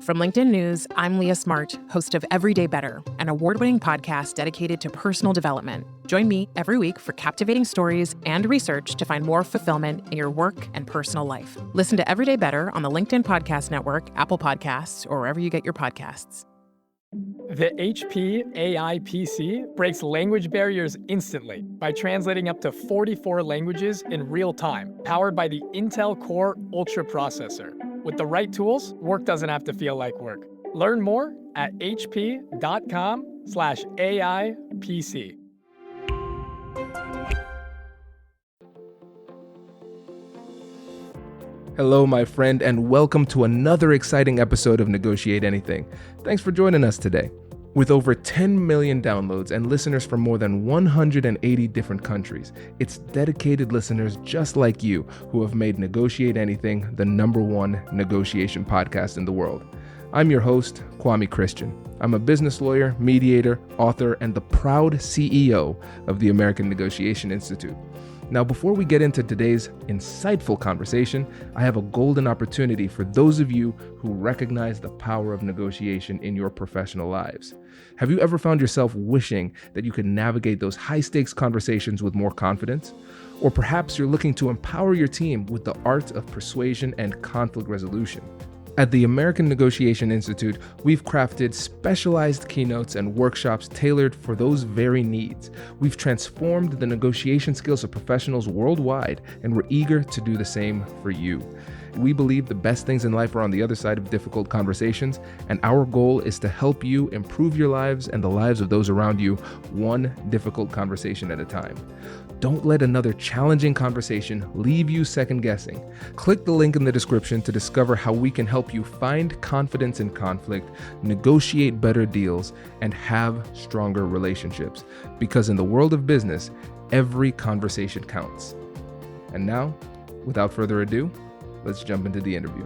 From LinkedIn News, I'm Leah Smart, host of Everyday Better, an award-winning podcast dedicated to personal development. Join me every week for captivating stories and research to find more fulfillment in your work and personal life. Listen to Everyday Better on the LinkedIn Podcast Network, Apple Podcasts, or wherever you get your podcasts. The HP AI PC breaks language barriers instantly by translating up to 44 languages in real time, powered by the Intel Core Ultra processor. With the right tools, work doesn't have to feel like work. Learn more at hp.com/AIPC. Hello, my friend, and welcome to another exciting episode of Negotiate Anything. Thanks for joining us today. With over 10 million downloads and listeners from more than 180 different countries, it's dedicated listeners just like you who have made Negotiate Anything the #1 negotiation podcast in the world. I'm your host, Kwame Christian. I'm a business lawyer, mediator, author, and the proud CEO of the American Negotiation Institute. Now, before we get into today's insightful conversation, I have a golden opportunity for those of you who recognize the power of negotiation in your professional lives. Have you ever found yourself wishing that you could navigate those high-stakes conversations with more confidence? Or perhaps you're looking to empower your team with the art of persuasion and conflict resolution. At the American Negotiation Institute, we've crafted specialized keynotes and workshops tailored for those very needs. We've transformed the negotiation skills of professionals worldwide, and we're eager to do the same for you. We believe the best things in life are on the other side of difficult conversations, and our goal is to help you improve your lives and the lives of those around you, one difficult conversation at a time. Don't let another challenging conversation leave you second guessing. Click the link in the description to discover how we can help you find confidence in conflict, negotiate better deals, and have stronger relationships. Because in the world of business, every conversation counts. And now, without further ado, let's jump into the interview.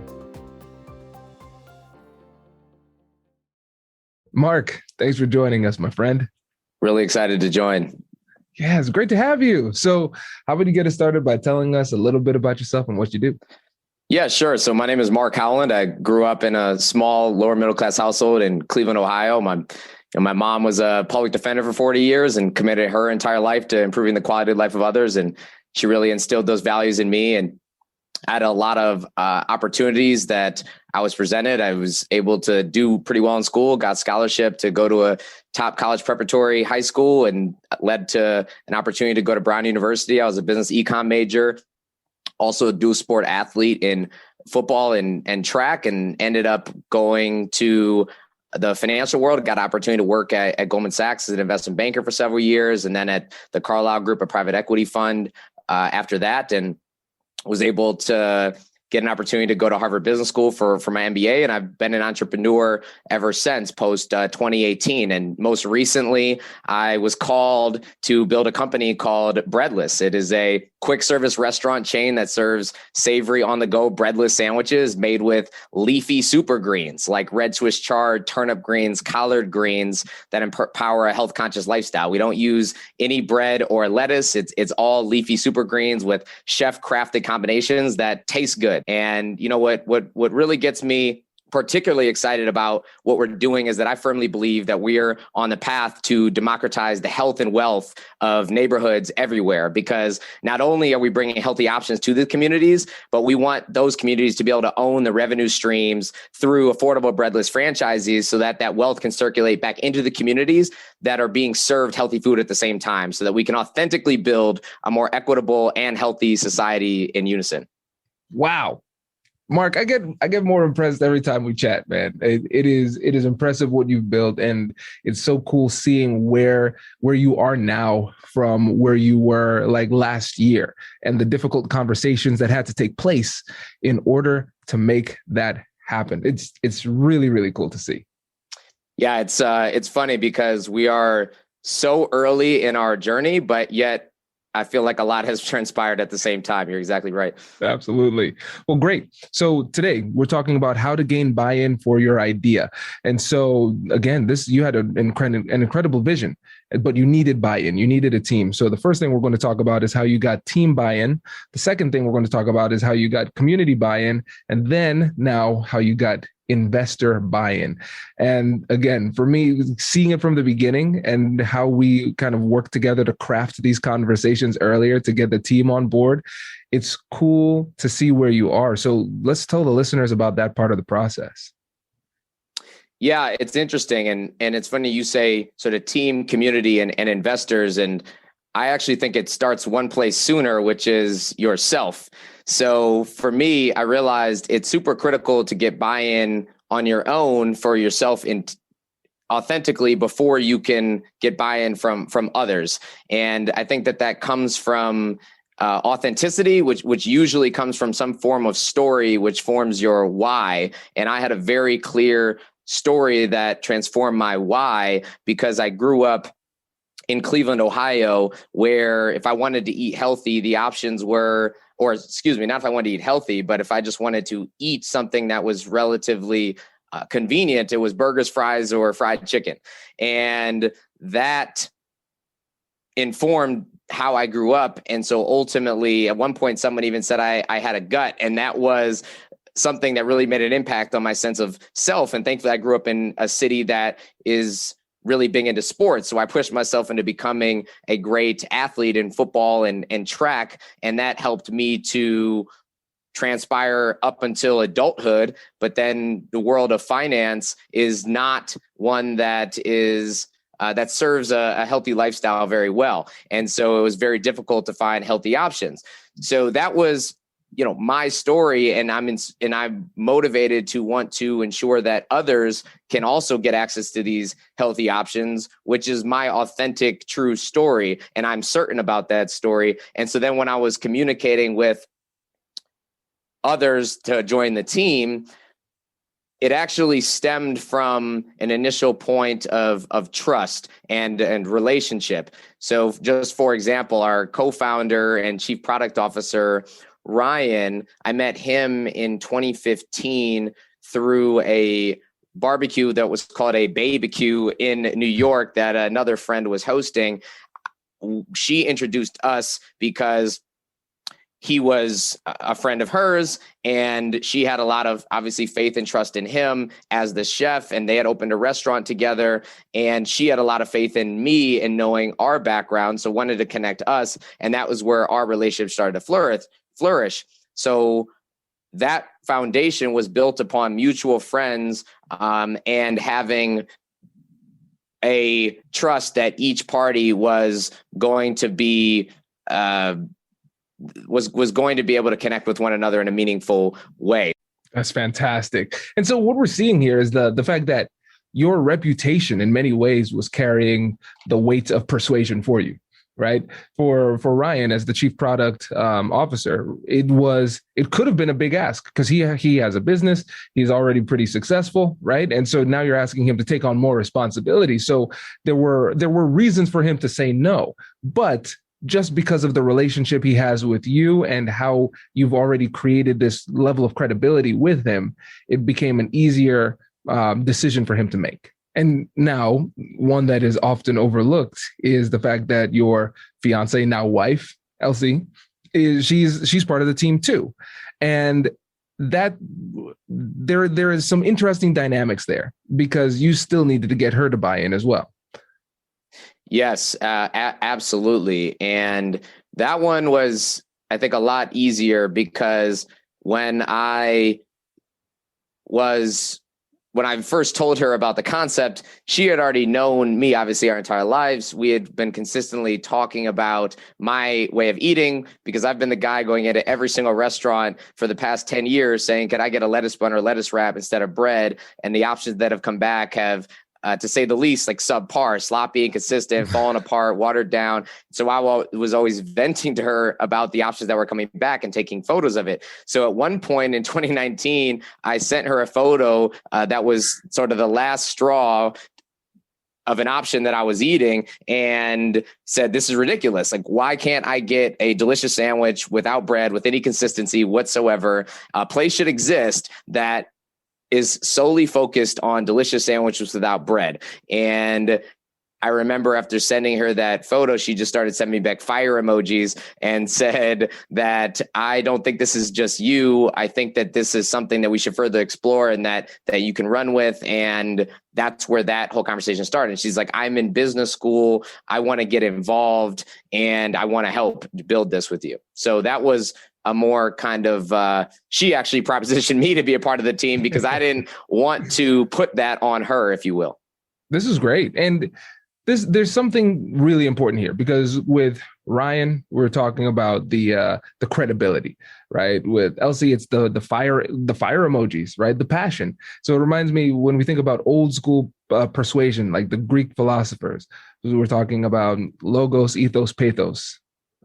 Marc, thanks for joining us, my friend. Really excited to join. Yeah, it's great to have you. So how about you get us started by telling us a little bit about yourself and what you do? Yeah, sure. So my name is Marc Howland. I grew up in a small lower middle class household in Cleveland, Ohio. My mom was a public defender for 40 years and committed her entire life to improving the quality of life of others. And she really instilled those values in me. And I had a lot of opportunities that I was presented. I was able to do pretty well in school, got scholarship to go to a top college preparatory high school, and led to an opportunity to go to Brown University. I was a business econ major, also a dual sport athlete in football and track, and ended up going to the financial world. Got an opportunity to work at Goldman Sachs as an investment banker for several years, and then at the Carlyle Group, a private equity fund after that, and was able to get an opportunity to go to Harvard Business School for my MBA. And I've been an entrepreneur ever since post 2018. And most recently, I was called to build a company called Breadless. It is a quick service restaurant chain that serves savory on the go breadless sandwiches made with leafy super greens like red Swiss chard, turnip greens, collard greens that empower a health conscious lifestyle. We don't use any bread or lettuce. It's all leafy super greens with chef crafted combinations that taste good. And you know what really gets me particularly excited about what we're doing is that I firmly believe that we're on the path to democratize the health and wealth of neighborhoods everywhere, because not only are we bringing healthy options to the communities, but we want those communities to be able to own the revenue streams through affordable breadless franchises so that wealth can circulate back into the communities that are being served healthy food at the same time, so that we can authentically build a more equitable and healthy society in unison. Wow. Marc, I get more impressed every time we chat, man. It is impressive what you've built, and it's so cool seeing where you are now from where you were like last year, and the difficult conversations that had to take place in order to make that happen. It's really, really cool to see. Yeah, it's funny because we are so early in our journey, but yet I feel like a lot has transpired at the same time. You're exactly right. Absolutely. Well, great. So today we're talking about how to gain buy-in for your idea. And so again, you had an incredible vision. but you needed buy-in. You needed a team. So the first thing we're going to talk about is how you got team buy-in. The second thing we're going to talk about is how you got community buy-in. And then now how you got investor buy-in. And again, for me, seeing it from the beginning and how we kind of work together to craft these conversations earlier to get the team on board, it's cool to see where you are. So let's tell the listeners about that part of the process. Yeah, it's interesting. And it's funny you say sort of team, community, and investors. And I actually think it starts one place sooner, which is yourself. So for me, I realized it's super critical to get buy-in on your own for yourself authentically before you can get buy-in from others. And I think that comes from authenticity, which usually comes from some form of story, which forms your why. And I had a very clear story that transformed my why because I grew up in Cleveland, Ohio, where if I wanted to eat healthy, the options were, or excuse me, not if I wanted to eat healthy, but if I just wanted to eat something that was relatively convenient, it was burgers, fries, or fried chicken. And that informed how I grew up. And so ultimately, at one point, someone even said I had a gut, and that was something that really made an impact on my sense of self. And thankfully, I grew up in a city that is really big into sports. So I pushed myself into becoming a great athlete in football and track. And that helped me to transpire up until adulthood. But then the world of finance is not one that is that serves a healthy lifestyle very well. And so it was very difficult to find healthy options. So that was, my story, and I'm motivated to want to ensure that others can also get access to these healthy options, which is my authentic, true story. And I'm certain about that story. And so then when I was communicating with others to join the team, it actually stemmed from an initial point of trust and relationship. So just for example, our co-founder and chief product officer, Ryan, I met him in 2015 through a barbecue that was called a Baybecue in New York that another friend was hosting. She introduced us because he was a friend of hers, and she had a lot of obviously faith and trust in him as the chef, and they had opened a restaurant together, and she had a lot of faith in me and knowing our background, so wanted to connect us, and that was where our relationship started to flourish. So that foundation was built upon mutual friends and having a trust that each party was going to be was going to be able to connect with one another in a meaningful way. That's fantastic. And so what we're seeing here is the fact that your reputation in many ways was carrying the weight of persuasion for you. Right. For Ryan as the chief product officer, it could have been a big ask because he has a business. He's already pretty successful. Right. And so now you're asking him to take on more responsibility. So there were reasons for him to say no. But just because of the relationship he has with you and how you've already created this level of credibility with him, it became an easier decision for him to make. And now one that is often overlooked is the fact that your fiance, now wife, Elsie, she's part of the team too. And that there is some interesting dynamics there because you still needed to get her to buy in as well. Yes, absolutely. And that one was, I think, a lot easier because when I first told her about the concept, she had already known me, obviously, our entire lives. We had been consistently talking about my way of eating because I've been the guy going into every single restaurant for the past 10 years saying, could I get a lettuce bun or lettuce wrap instead of bread? And the options that have come back have, to say the least, like subpar, sloppy, inconsistent, falling apart, watered down. So I was always venting to her about the options that were coming back and taking photos of it. So at one point in 2019, I sent her a photo that was sort of the last straw of an option that I was eating and said, this is ridiculous. Like, why can't I get a delicious sandwich without bread, with any consistency whatsoever? A place should exist that is solely focused on delicious sandwiches without bread. And I remember after sending her that photo, she just started sending me back fire emojis and said that I don't think this is just you. I think that this is something that we should further explore and that you can run with. And that's where that whole conversation started. And she's like, I'm in business school. I want to get involved and I want to help build this with you. So that was a more kind of, she actually propositioned me to be a part of the team because I didn't want to put that on her, if you will. This is great. And there's something really important here because with Ryan, we're talking about the credibility, right? With Elsie, it's the fire emojis, right? The passion. So it reminds me when we think about old school persuasion, like the Greek philosophers, we're talking about logos, ethos, pathos.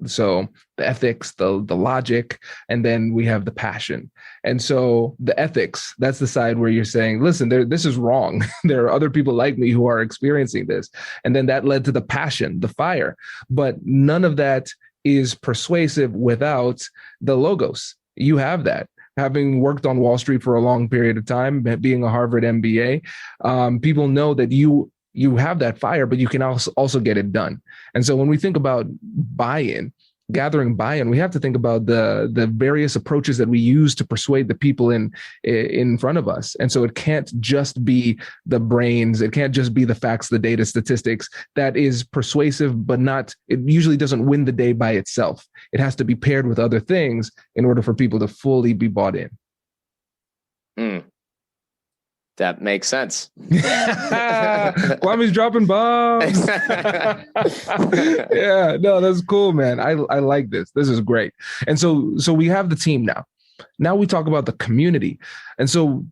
So the ethics, the logic, and then we have the passion. And so the ethics, that's the side where you're saying, listen, this is wrong. There are other people like me who are experiencing this. And then that led to the passion, the fire. But none of that is persuasive without the logos. You have that. Having worked on Wall Street for a long period of time, being a Harvard MBA, people know that you have that fire, but you can also get it done. And so when we think about buy-in, gathering buy-in, we have to think about the various approaches that we use to persuade the people in front of us. And so it can't just be the brains. It can't just be the facts, the data, statistics. That is persuasive, but it usually doesn't win the day by itself. It has to be paired with other things in order for people to fully be bought in. That makes sense. Kwame's dropping bombs. Yeah, no, that's cool, man. I like this. This is great. And so we have the team now. Now we talk about the community. And so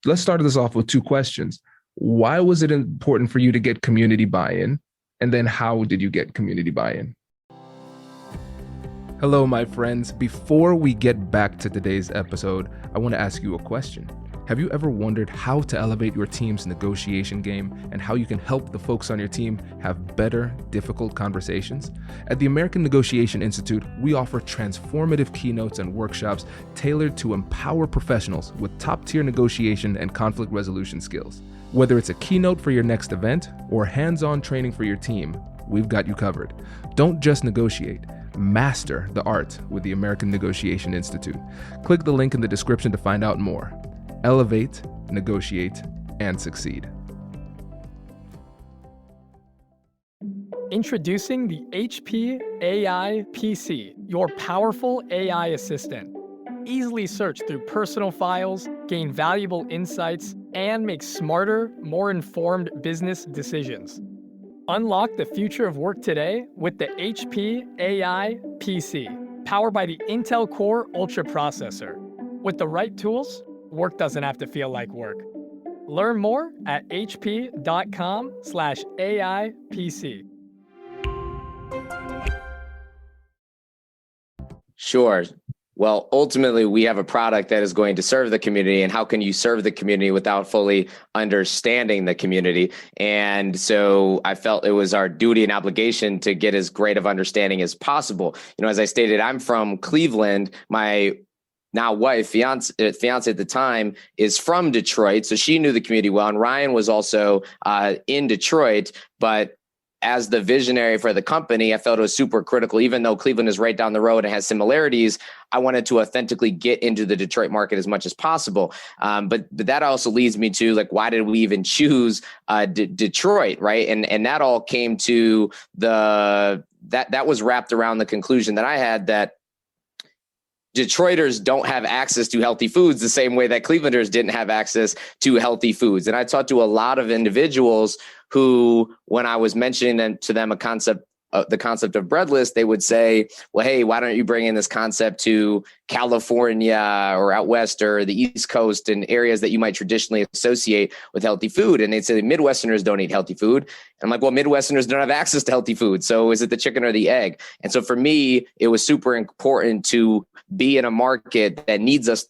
let's start this off with two questions. Why was it important for you to get community buy-in? And then how did you get community buy-in? Hello, my friends. Before we get back to today's episode, I want to ask you a question. Have you ever wondered how to elevate your team's negotiation game and how you can help the folks on your team have better, difficult conversations? At the American Negotiation Institute, we offer transformative keynotes and workshops tailored to empower professionals with top-tier negotiation and conflict resolution skills. Whether it's a keynote for your next event or hands-on training for your team, we've got you covered. Don't just negotiate. Master the art with the American Negotiation Institute. Click the link in the description to find out more. Elevate, negotiate, and succeed. Introducing the HP AI PC, your powerful AI assistant. Easily search through personal files, gain valuable insights, and make smarter, more informed business decisions. Unlock the future of work today with the HP AI PC, powered by the Intel Core Ultra processor. With the right tools, work doesn't have to feel like work. Learn more at hp.com/AIPC. Sure. Well, ultimately, we have a product that is going to serve the community. And how can you serve the community without fully understanding the community? And so I felt it was our duty and obligation to get as great of understanding as possible. As I stated, I'm from Cleveland. My now wife, fiance at the time, is from Detroit. So she knew the community well. And Ryan was also in Detroit. But as the visionary for the company, I felt it was super critical. Even though Cleveland is right down the road and has similarities, I wanted to authentically get into the Detroit market as much as possible. But that also leads me to, like, why did we even choose Detroit, right? And that all came to that was wrapped around the conclusion that I had that Detroiters don't have access to healthy foods the same way that Clevelanders didn't have access to healthy foods. And I talked to a lot of individuals who, when I was mentioning to them the concept of Breadless, they would say, well, hey, why don't you bring in this concept to California or out west or the East Coast and areas that you might traditionally associate with healthy food? And they'd say Midwesterners don't eat healthy food. And I'm like, well, Midwesterners don't have access to healthy food. So is it the chicken or the egg? And so for me, it was super important to be in a market that needs us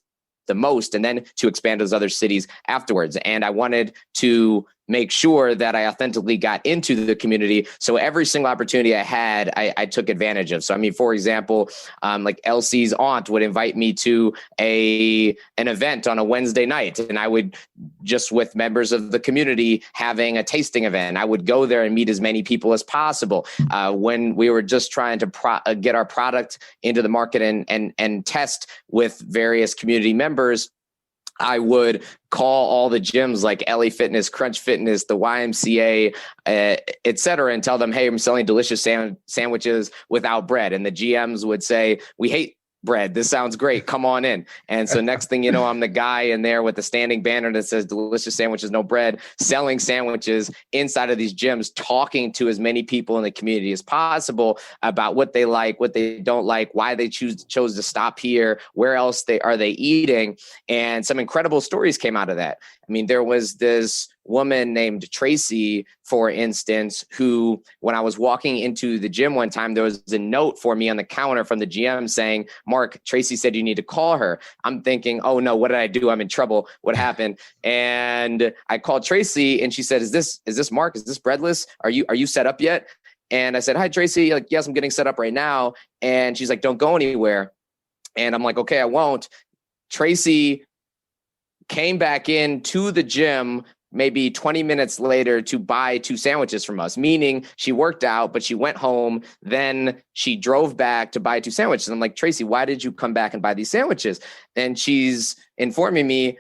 the most and then to expand to those other cities afterwards. And I wanted to make sure that I authentically got into the community. So every single opportunity I had, I took advantage of. So, I mean, for example, like Elsie's aunt would invite me to an event on a Wednesday night, and I would, just with members of the community, having a tasting event. I would go there and meet as many people as possible. When we were just trying to get our product into the market and test with various community members, I would call all the gyms like LA Fitness, Crunch Fitness, the YMCA, et cetera, and tell them, hey, I'm selling delicious sandwiches without bread. And the GMs would say, we hate bread. This sounds great. Come on in. And so next thing you know, I'm the guy in there with the standing banner that says delicious sandwiches, no bread, selling sandwiches inside of these gyms, talking to as many people in the community as possible about what they like, what they don't like, why they chose to stop here, where else are they eating. And some incredible stories came out of that. I mean, there was this woman named Tracy, for instance, who, when I was walking into the gym one time, there was a note for me on the counter from the GM saying, Mark, Tracy said you need to call her. I'm thinking, oh no, what did I do? I'm in trouble. What happened? And I called Tracy and she said, is this Mark? Is this Breadless? Are you set up yet? And I said, hi, Tracy. Like, yes, I'm getting set up right now. And she's like, don't go anywhere. And I'm like, okay, I won't. Tracy came back into the gym maybe 20 minutes later to buy 2 sandwiches from us, meaning she worked out, but she went home. Then she drove back to buy 2 sandwiches. And I'm like, Tracy, why did you come back and buy these sandwiches? And she's informing me,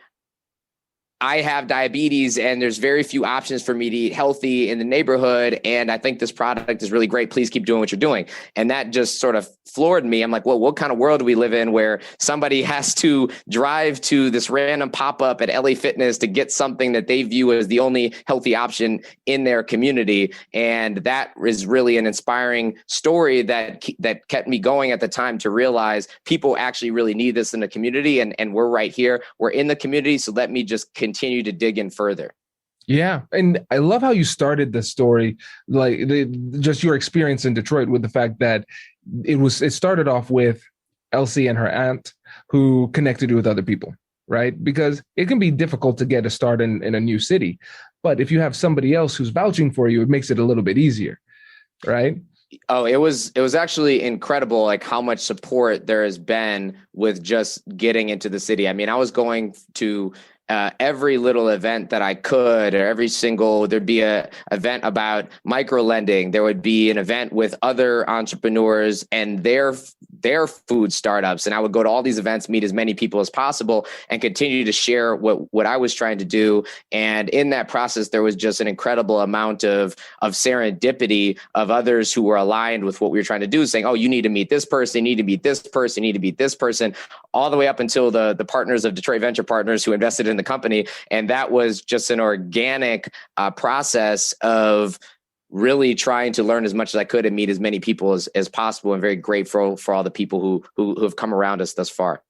I have diabetes and there's very few options for me to eat healthy in the neighborhood. And I think this product is really great. Please keep doing what you're doing. And that just sort of floored me. I'm like, well, what kind of world do we live in where somebody has to drive to this random pop-up at LA Fitness to get something that they view as the only healthy option in their community? And that is really an inspiring story that kept me going at the time to realize people actually really need this in the community. And we're right here. We're in the community. So let me just continue to dig in further. Yeah. And I love how you started the story, like just your experience in Detroit, with the fact that it started off with Elsie and her aunt who connected you with other people, right? Because it can be difficult to get a start in a new city. But if you have somebody else who's vouching for you, it makes it a little bit easier, right? Oh, it was actually incredible, like how much support there has been with just getting into the city. I mean, I was going to every little event that I could, or there'd be a event about micro lending. There would be an event with other entrepreneurs and their food startups. And I would go to all these events, meet as many people as possible, and continue to share what I was trying to do. And in that process, there was just an incredible amount of serendipity of others who were aligned with what we were trying to do, saying, oh, you need to meet this person, you need to meet this person, you need to meet this person, all the way up until the partners of Detroit Venture Partners who invested in the company. And that was just an organic process of really trying to learn as much as I could and meet as many people as possible. And very grateful for all the people who have come around us thus far.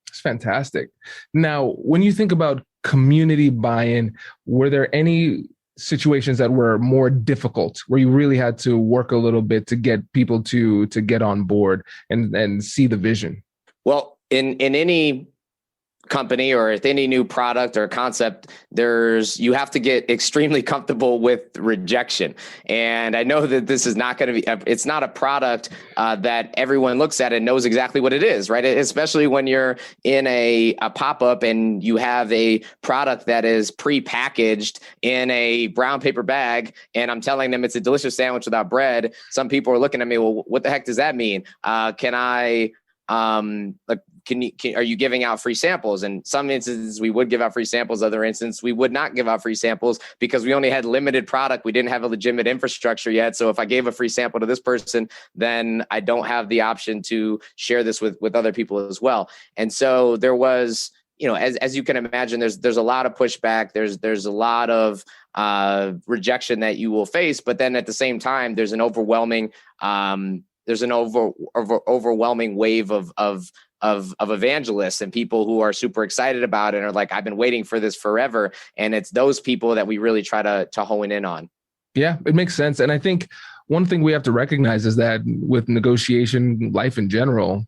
It's fantastic. Now, when you think about community buy-in, were there any situations that were more difficult, where you really had to work a little bit to get people to get on board and see the vision? Well, in any company or with any new product or concept, you have to get extremely comfortable with rejection. And I know that this is not going to be, it's not a product that everyone looks at and knows exactly what it is, right? Especially when you're in a pop-up and you have a product that is pre-packaged in a brown paper bag, and I'm telling them it's a delicious sandwich without bread. Some people are looking at me, well, what the heck does that mean? Are you giving out free samples? And some instances we would give out free samples. Other instances we would not give out free samples because we only had limited product. We didn't have a legitimate infrastructure yet. So if I gave a free sample to this person, then I don't have the option to share this with other people as well. And so there was, as you can imagine, there's a lot of pushback. There's a lot of rejection that you will face. But then at the same time, there's an overwhelming overwhelming wave of evangelists and people who are super excited about it and are like, I've been waiting for this forever. And it's those people that we really try to hone in on. Yeah, it makes sense. And I think one thing we have to recognize is that with negotiation, life in general,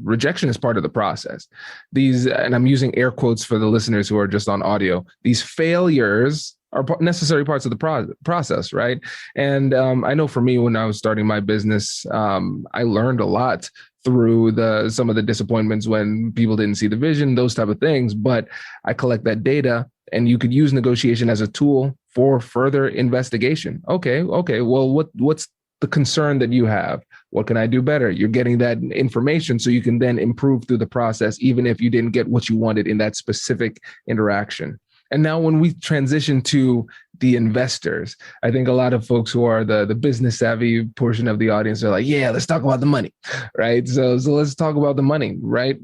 rejection is part of the process. And I'm using air quotes for the listeners who are just on audio, these failures necessary parts of the process, right? And I know for me, when I was starting my business, I learned a lot through some of the disappointments when people didn't see the vision, those type of things. But I collect that data, and you could use negotiation as a tool for further investigation. Okay. Well, what's the concern that you have? What can I do better? You're getting that information so you can then improve through the process, even if you didn't get what you wanted in that specific interaction. And now when we transition to the investors, I think a lot of folks who are the business savvy portion of the audience are like, yeah, let's talk about the money, right? So let's talk about the money, right?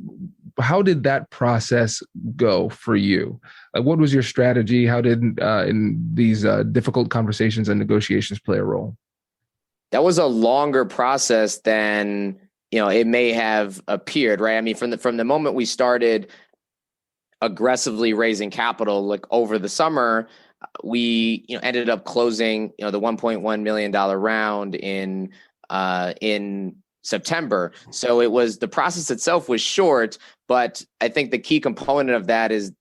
How did that process go for you? Like, what was your strategy? How did in these difficult conversations and negotiations play a role? That was a longer process than, it may have appeared, right? I mean, from the moment we started aggressively raising capital, like over the summer, we ended up closing the $1.1 million round in September. So it was, the process itself was short, but I think the key component of that is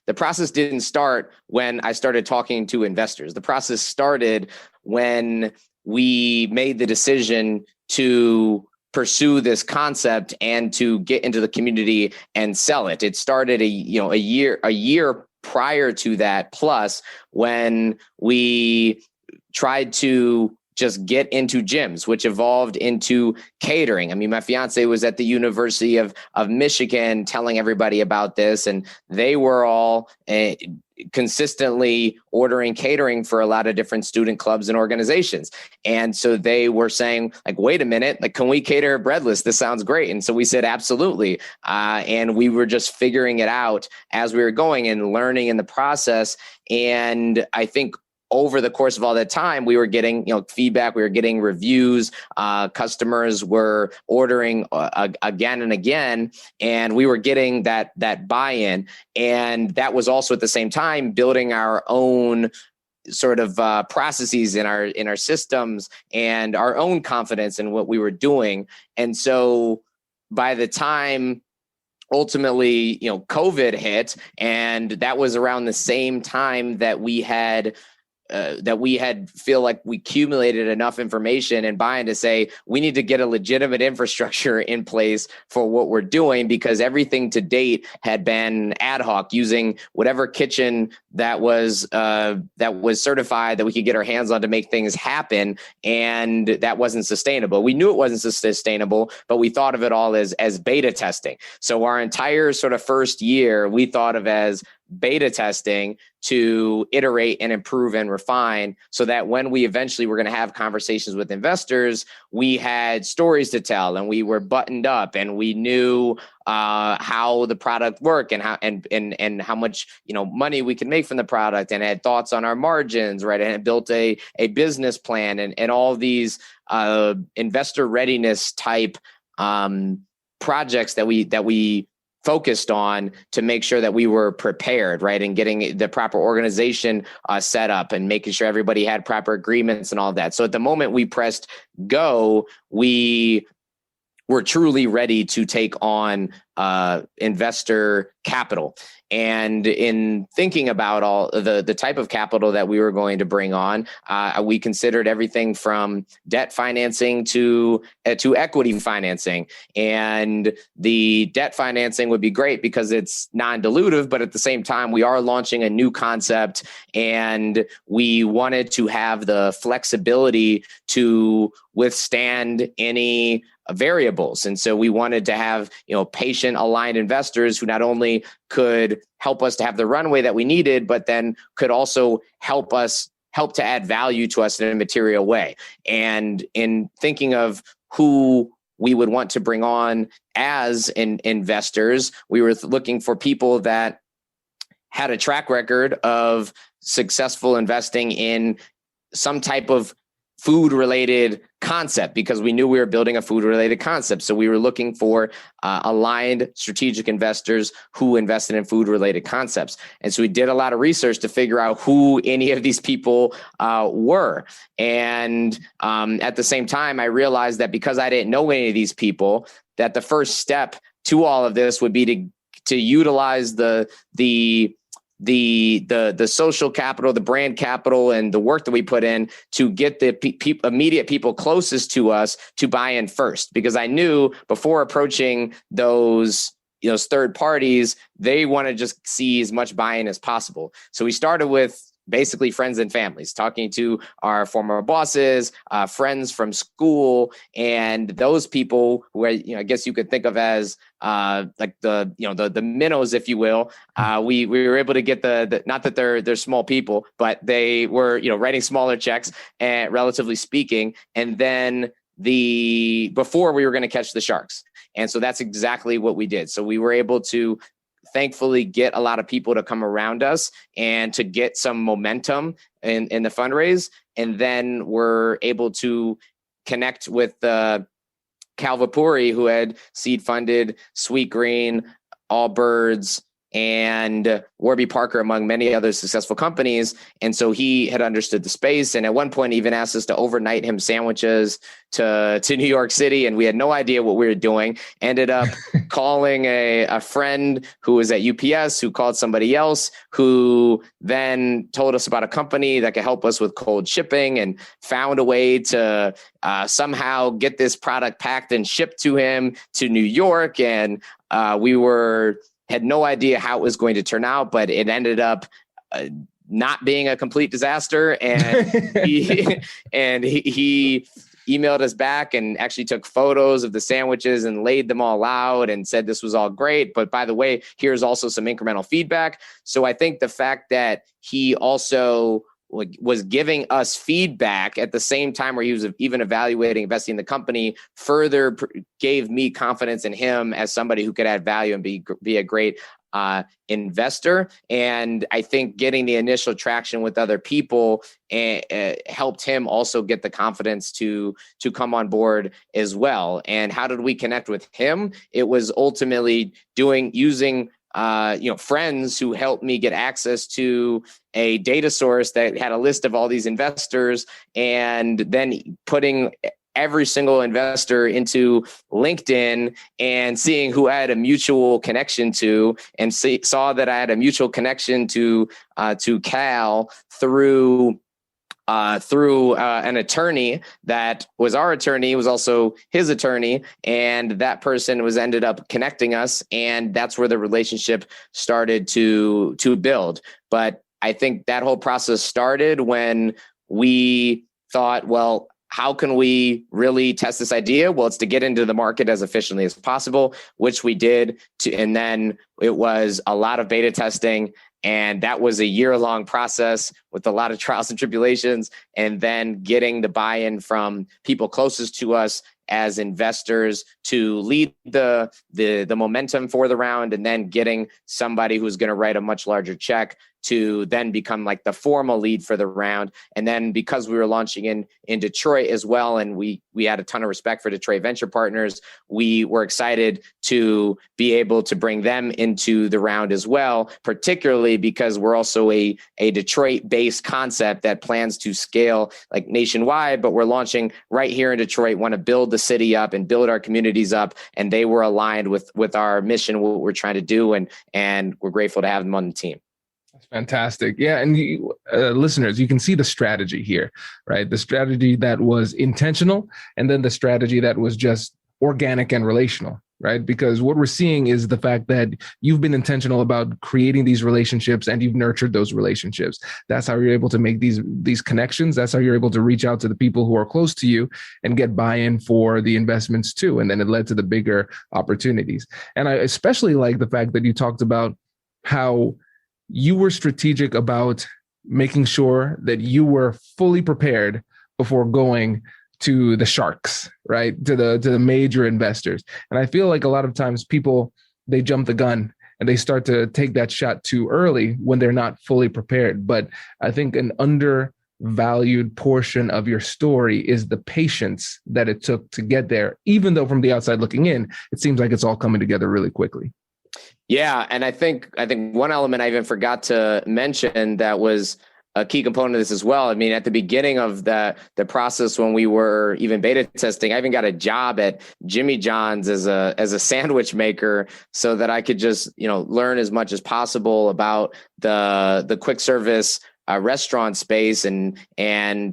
the process didn't start when I started talking to investors. The process started when we made the decision to pursue this concept and to get into the community and sell it. It started a year prior to that, plus when we tried to just get into gyms, which evolved into catering. I mean, my fiance was at the University of Michigan telling everybody about this, and they were all consistently ordering catering for a lot of different student clubs and organizations. And so they were saying, like, wait a minute, like, can we cater Breadless? This sounds great. And so we said, absolutely. And we were just figuring it out as we were going and learning in the process. And I think over the course of all that time, we were getting, feedback, we were getting reviews, customers were ordering again and again, and we were getting that buy-in. And that was also at the same time building our own sort of processes in our systems and our own confidence in what we were doing. And so by the time ultimately, COVID hit, and that was around the same time that we had feel like we accumulated enough information and buy-in to say, we need to get a legitimate infrastructure in place for what we're doing, because everything to date had been ad hoc, using whatever kitchen that was certified that we could get our hands on to make things happen. And that wasn't sustainable. We knew it wasn't sustainable, but we thought of it all as beta testing. So our entire sort of first year, we thought of as beta testing to iterate and improve and refine, so that when we eventually were going to have conversations with investors, we had stories to tell and we were buttoned up and we knew how the product worked and how much money we could make from the product, and had thoughts on our margins, right? And had built a business plan and all these investor readiness type projects that we focused on to make sure that we were prepared, right? And getting the proper organization set up and making sure everybody had proper agreements and all of that. So at the moment we pressed go, we were truly ready to take on investor capital. And in thinking about all the type of capital that we were going to bring on, we considered everything from debt financing to equity financing. And the debt financing would be great because it's non-dilutive, but at the same time, we are launching a new concept, and we wanted to have the flexibility to withstand any variables. And so we wanted to have, patient aligned investors who not only could help us to have the runway that we needed, but then could also help to add value to us in a material way. And in thinking of who we would want to bring on as investors, we were looking for people that had a track record of successful investing in some type of food-related concept, because we knew we were building a food-related concept. So we were looking for aligned strategic investors who invested in food-related concepts. And so we did a lot of research to figure out who any of these people were. And at the same time, I realized that because I didn't know any of these people, that the first step to all of this would be to utilize the the social capital, the brand capital, and the work that we put in to get the immediate people closest to us to buy in first. Because I knew before approaching those third parties, they want to just see as much buy-in as possible. So we started with basically friends and families, talking to our former bosses, friends from school, and those people who I guess you could think of as like the minnows, if you will. We were able to get the not that they're small people, but they were writing smaller checks, and relatively speaking, and then before we were going to catch the sharks. And so that's exactly what we did. So we were able to thankfully get a lot of people to come around us and to get some momentum in the fundraise. And then we're able to connect with Cal Vapuri, who had seed funded Sweet Green, Allbirds, and Warby Parker, among many other successful companies. And so he had understood the space, and at one point even asked us to overnight him sandwiches to New York City, and we had no idea what we were doing. Ended up calling a friend who was at UPS, who called somebody else, who then told us about a company that could help us with cold shipping, and found a way to somehow get this product packed and shipped to him to New York. And we had no idea how it was going to turn out, but it ended up not being a complete disaster. And he emailed us back and actually took photos of the sandwiches and laid them all out and said this was all great, but by the way, here's also some incremental feedback. So I think the fact that he also was giving us feedback at the same time where he was even evaluating investing in the company further gave me confidence in him as somebody who could add value and be a great investor. And I think getting the initial traction with other people helped him also get the confidence to come on board as well. And how did we connect with him? It was ultimately using friends who helped me get access to a data source that had a list of all these investors, and then putting every single investor into LinkedIn and seeing who I had a mutual connection to, and saw that I had a mutual connection to Cal through an attorney that was our attorney, was also his attorney, and that person ended up connecting us, and that's where the relationship started to build. But I think that whole process started when we thought, well, how can we really test this idea? Well, it's to get into the market as efficiently as possible, which we did. And then it was a lot of beta testing. And that was a year-long process with a lot of trials and tribulations, and then getting the buy-in from people closest to us as investors to lead the momentum for the round, and then getting somebody who's going to write a much larger check to then become like the formal lead for the round. And then because we were launching in Detroit as well, and we had a ton of respect for Detroit Venture Partners, we were excited to be able to bring them into the round as well, particularly because we're also a Detroit-based concept that plans to scale like nationwide, but we're launching right here in Detroit, want to build the city up and build our communities up. And they were aligned with our mission, what we're trying to do. And we're grateful to have them on the team. That's fantastic. Yeah. And listeners, you can see the strategy here, right? The strategy that was intentional, and then the strategy that was just organic and relational, right? Because what we're seeing is the fact that you've been intentional about creating these relationships, and you've nurtured those relationships. That's how you're able to make these connections. That's how you're able to reach out to the people who are close to you and get buy-in for the investments too. And then it led to the bigger opportunities. And I especially like the fact that you talked about how you were strategic about making sure that you were fully prepared before going to the sharks, right? To the major investors. And I feel like a lot of times people, they jump the gun and they start to take that shot too early when they're not fully prepared. But I think an undervalued portion of your story is the patience that it took to get there, even though from the outside looking in, it seems like it's all coming together really quickly. Yeah. And I think one element I even forgot to mention that was a key component of this as well. I mean, at the beginning of the process, when we were even beta testing, I even got a job at Jimmy John's as a sandwich maker, so that I could just, learn as much as possible about the quick service restaurant space, and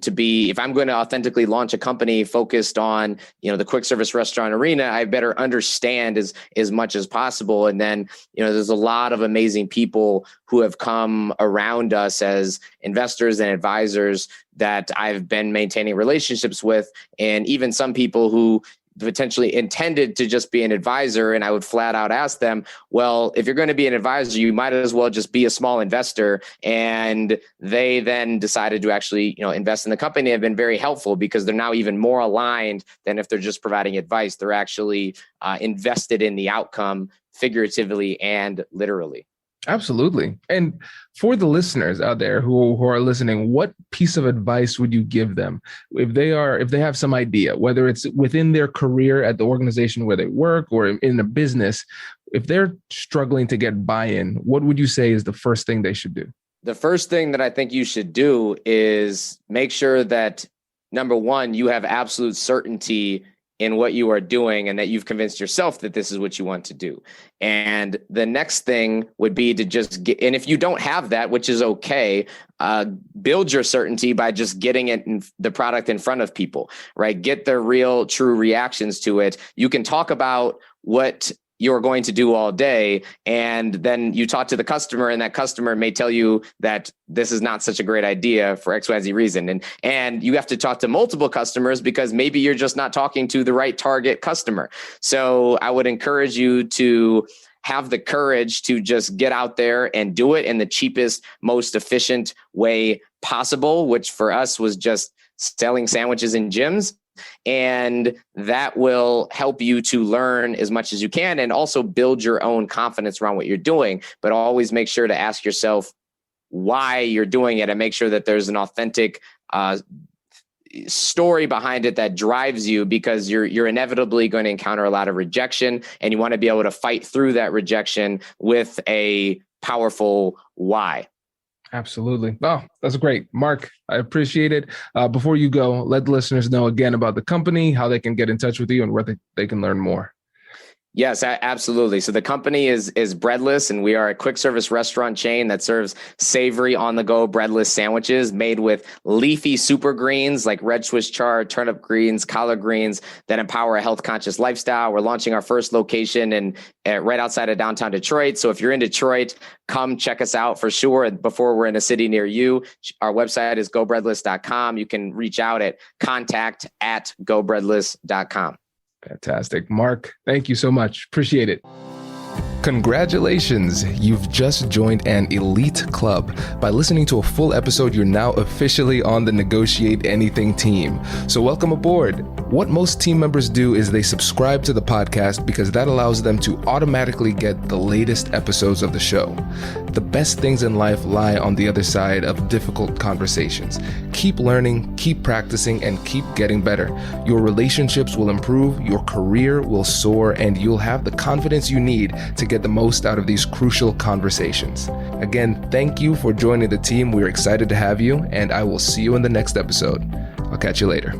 to be, if I'm going to authentically launch a company focused on, the quick service restaurant arena, I better understand as much as possible. And then, there's a lot of amazing people who have come around us as investors and advisors that I've been maintaining relationships with, and even some people who potentially intended to just be an advisor. And I would flat out ask them, well, if you're going to be an advisor, you might as well just be a small investor. And they then decided to actually, invest in the company. Have been very helpful, because they're now even more aligned than if they're just providing advice. They're actually invested in the outcome, figuratively and literally. Absolutely. And for the listeners out there who are listening, what piece of advice would you give them if they have some idea, whether it's within their career at the organization where they work or in a business, if they're struggling to get buy-in, what would you say is the first thing they should do? The first thing that I think you should do is make sure that, number one, you have absolute certainty in what you are doing, and that you've convinced yourself that this is what you want to do. And the next thing would be to just get, and if you don't have that, which is okay, build your certainty by just getting the product in front of people, right? Get the real, true reactions to it. You can talk about what you're going to do all day, and then you talk to the customer, and that customer may tell you that this is not such a great idea for XYZ reason. And you have to talk to multiple customers, because maybe you're just not talking to the right target customer. So I would encourage you to have the courage to just get out there and do it in the cheapest, most efficient way possible, which for us was just selling sandwiches in gyms. And that will help you to learn as much as you can, and also build your own confidence around what you're doing. But always make sure to ask yourself why you're doing it, and make sure that there's an authentic story behind it that drives you, because you're inevitably going to encounter a lot of rejection, and you want to be able to fight through that rejection with a powerful why. Absolutely. Oh, that's great. Marc, I appreciate it. Before you go, let the listeners know again about the company, how they can get in touch with you, and where they can learn more. Yes, absolutely. So the company is Breadless, and we are a quick service restaurant chain that serves savory on-the-go breadless sandwiches made with leafy super greens like red Swiss chard, turnip greens, collard greens that empower a health-conscious lifestyle. We're launching our first location right outside of downtown Detroit. So if you're in Detroit, come check us out for sure before we're in a city near you. Our website is gobreadless.com. You can reach out at contact@gobreadless.com. Fantastic. Marc, thank you so much. Appreciate it. Congratulations! You've just joined an elite club. By listening to a full episode, you're now officially on the Negotiate Anything team. So welcome aboard. What most team members do is they subscribe to the podcast, because that allows them to automatically get the latest episodes of the show. The best things in life lie on the other side of difficult conversations. Keep learning, keep practicing, and keep getting better. Your relationships will improve, your career will soar, and you'll have the confidence you need to get the most out of these crucial conversations. Again, thank you for joining the team. We're excited to have you, and I will see you in the next episode. I'll catch you later.